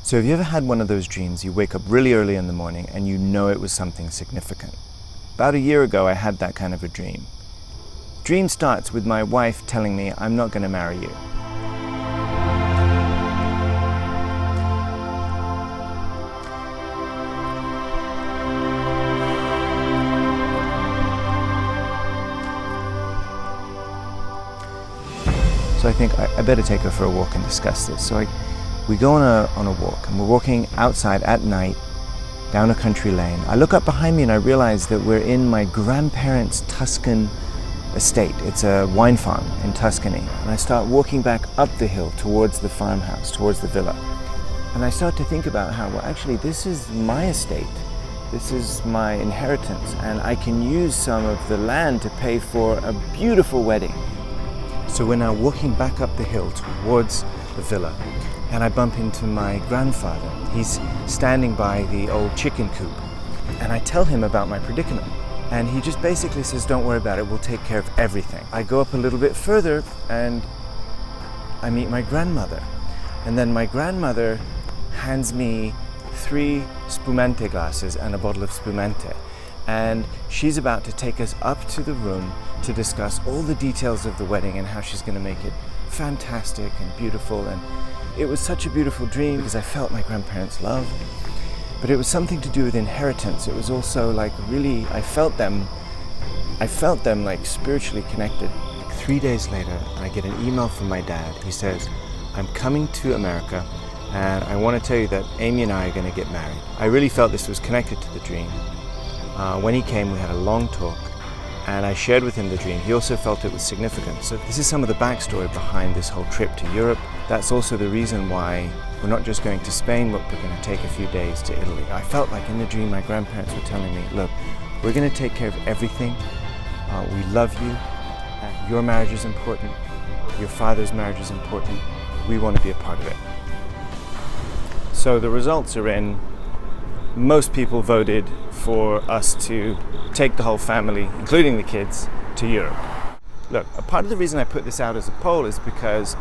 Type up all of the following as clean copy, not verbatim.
So have you ever had one of those dreams? You wake up really early in the morning and you know it was something significant. About a year ago, I had that kind of a dream. Dream starts with my wife telling me, I'm not going to marry you. So I think I better take her for a walk and discuss this. So we go on a walk, and we're walking outside at night down a country lane. I look up behind me and I realize that we're in my grandparents' Tuscan estate. It's a wine farm in Tuscany. And I start walking back up the hill towards the farmhouse, towards the villa. And I start to think about how, well, actually, this is my estate. This is my inheritance, and I can use some of the land to pay for a beautiful wedding. So we're now walking back up the hill towards the villa, and I bump into my grandfather. He's standing by the old chicken coop, and I tell him about my predicament. And he just basically says, don't worry about it, we'll take care of everything. I go up a little bit further and I meet my grandmother. And then my grandmother hands me 3 spumante glasses and a bottle of spumante. And she's about to take us up to the room to discuss all the details of the wedding and how she's going to make it fantastic and beautiful. And it was such a beautiful dream because I felt my grandparents' love, but it was something to do with inheritance. It was also like really, I felt them like spiritually connected. 3 days later, I get an email from my dad. He says, I'm coming to America and I want to tell you that Amy and I are going to get married. I really felt this was connected to the dream. When he came, we had a long talk, and I shared with him the dream. He also felt it was significant. So this is some of the backstory behind this whole trip to Europe. That's also the reason why we're not just going to Spain, but we're going to take a few days to Italy. I felt like in the dream my grandparents were telling me, look, we're going to take care of everything. We love you. Your marriage is important. Your father's marriage is important. We want to be a part of it. So the results are in. Most people voted for us to take the whole family, including the kids, to Europe. Look, a part of the reason I put this out as a poll is because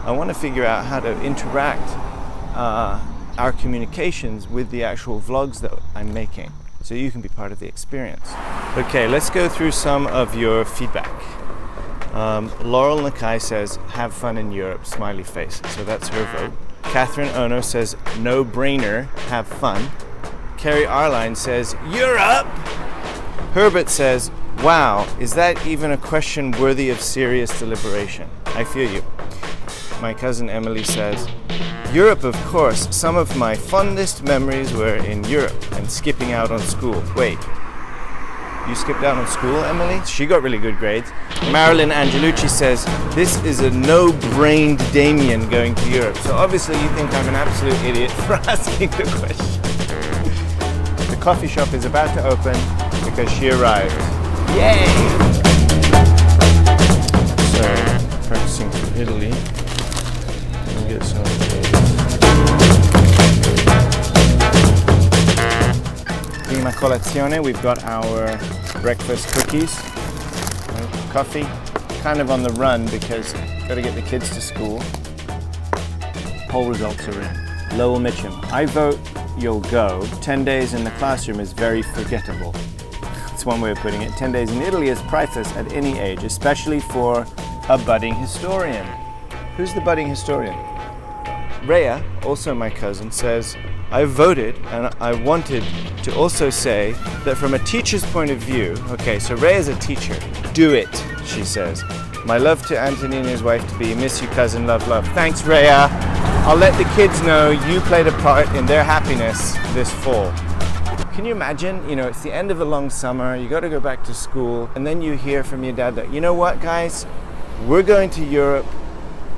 I want to figure out how to interact our communications with the actual vlogs that I'm making, so you can be part of the experience. Okay, let's go through some of your feedback. Laurel Nakai says, have fun in Europe, smiley face. So that's her vote. Catherine Ono says, no brainer, have fun. Carrie Arline says, Europe! Herbert says, wow, is that even a question worthy of serious deliberation? I feel you. My cousin Emily says, Europe, of course. Some of my fondest memories were in Europe and skipping out on school. Wait, you skipped out on school, Emily? She got really good grades. Marilyn Angelucci says, this is a no-brained Demian going to Europe. So obviously you think I'm an absolute idiot for asking the question. The coffee shop is about to open because she arrived. Yay! So, practicing for Italy. Let me get some of these. Prima colazione, we've got our breakfast cookies, coffee, kind of on the run because got to get the kids to school. Poll results are in. Lowell Mitchum, I vote you'll go. 10 days in the classroom is very forgettable. That's one way of putting it. 10 days in Italy is priceless at any age, especially for a budding historian. Who's the budding historian? Rhea, also my cousin, says, I voted and I wanted to also say that from a teacher's point of view, okay, so Rhea's a teacher. Do it, she says. My love to Anthony and his wife to be. Miss you, cousin. Love, love. Thanks, Rhea. I'll let the kids know you played a part in their happiness this fall. Can you imagine, it's the end of a long summer, you got to go back to school, and then you hear from your dad that, you know what, guys, we're going to Europe,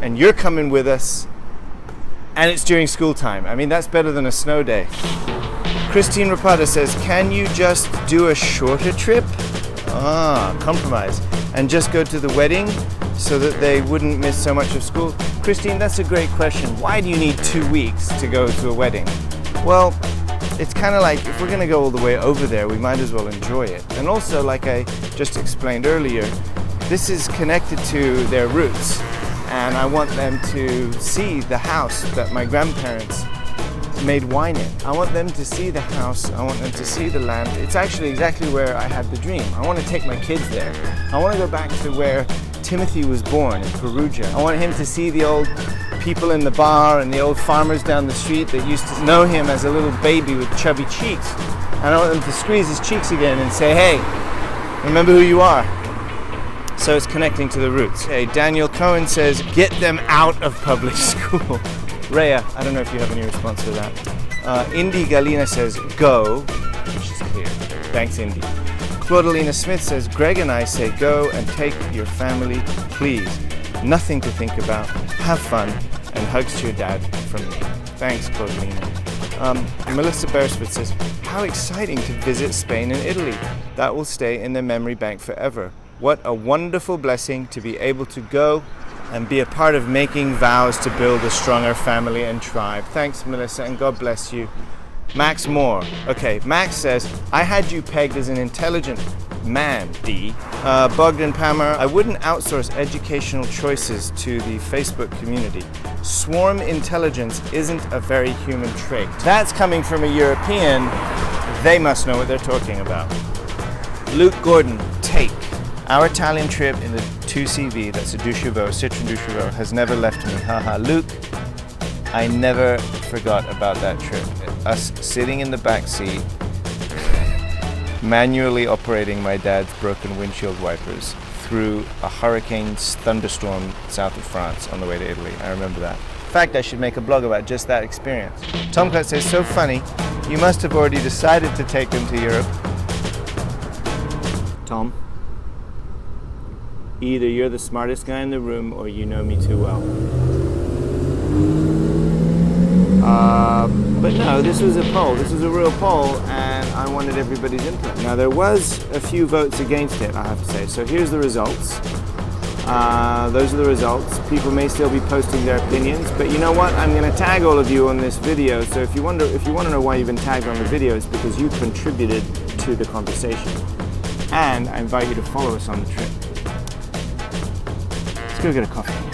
and you're coming with us, and it's during school time. I mean, that's better than a snow day. Christine Rapata says, can you just do a shorter trip? Compromise. And just go to the wedding so that they wouldn't miss so much of school? Christine, that's a great question. Why do you need 2 weeks to go to a wedding? Well, it's kind of like if we're going to go all the way over there, we might as well enjoy it. And also, like I just explained earlier, this is connected to their roots. And I want them to see the house that my grandparents made wine in. I want them to see the house. I want them to see the land. It's actually exactly where I had the dream. I want to take my kids there. I want to go back to where Timothy was born in Perugia. I want him to see the old people in the bar and the old farmers down the street that used to know him as a little baby with chubby cheeks. And I want them to squeeze his cheeks again and say, hey, remember who you are. So it's connecting to the roots. Hey, Daniel Cohen says, get them out of public school. Rhea, I don't know if you have any response to that. Indy Galina says, go, which is clear. Thanks, Indy. Claudelina Smith says, Greg and I say go and take your family, please. Nothing to think about. Have fun. And hugs to your dad from me. Thanks, Claudelina. Melissa Beresford says, how exciting to visit Spain and Italy. That will stay in their memory bank forever. What a wonderful blessing to be able to go and be a part of making vows to build a stronger family and tribe. Thanks, Melissa, and God bless you. Max Moore. Okay, Max says, I had you pegged as an intelligent man, D. Bogdan Pammer, I wouldn't outsource educational choices to the Facebook community. Swarm intelligence isn't a very human trait. That's coming from a European. They must know what they're talking about. Luke Gordon, take. Our Italian trip in the 2CV, that's a Citroen Duchevaux, has never left me. Haha, Luke, I never forgot about that trip. Us sitting in the back seat, manually operating my dad's broken windshield wipers through a hurricane thunderstorm south of France on the way to Italy. I remember that. In fact, I should make a blog about just that experience. Tomcat says, so funny, you must have already decided to take them to Europe. Tom? Either you're the smartest guy in the room or you know me too well. But no, this was a poll. This was a real poll, and I wanted everybody's input. Now, there was a few votes against it, I have to say. So here's the results. Those are the results. People may still be posting their opinions, but you know what? I'm going to tag all of you on this video. So if you want to know why you've been tagged on the video, it's because you contributed to the conversation. And I invite you to follow us on the trip. Let's go get a coffee.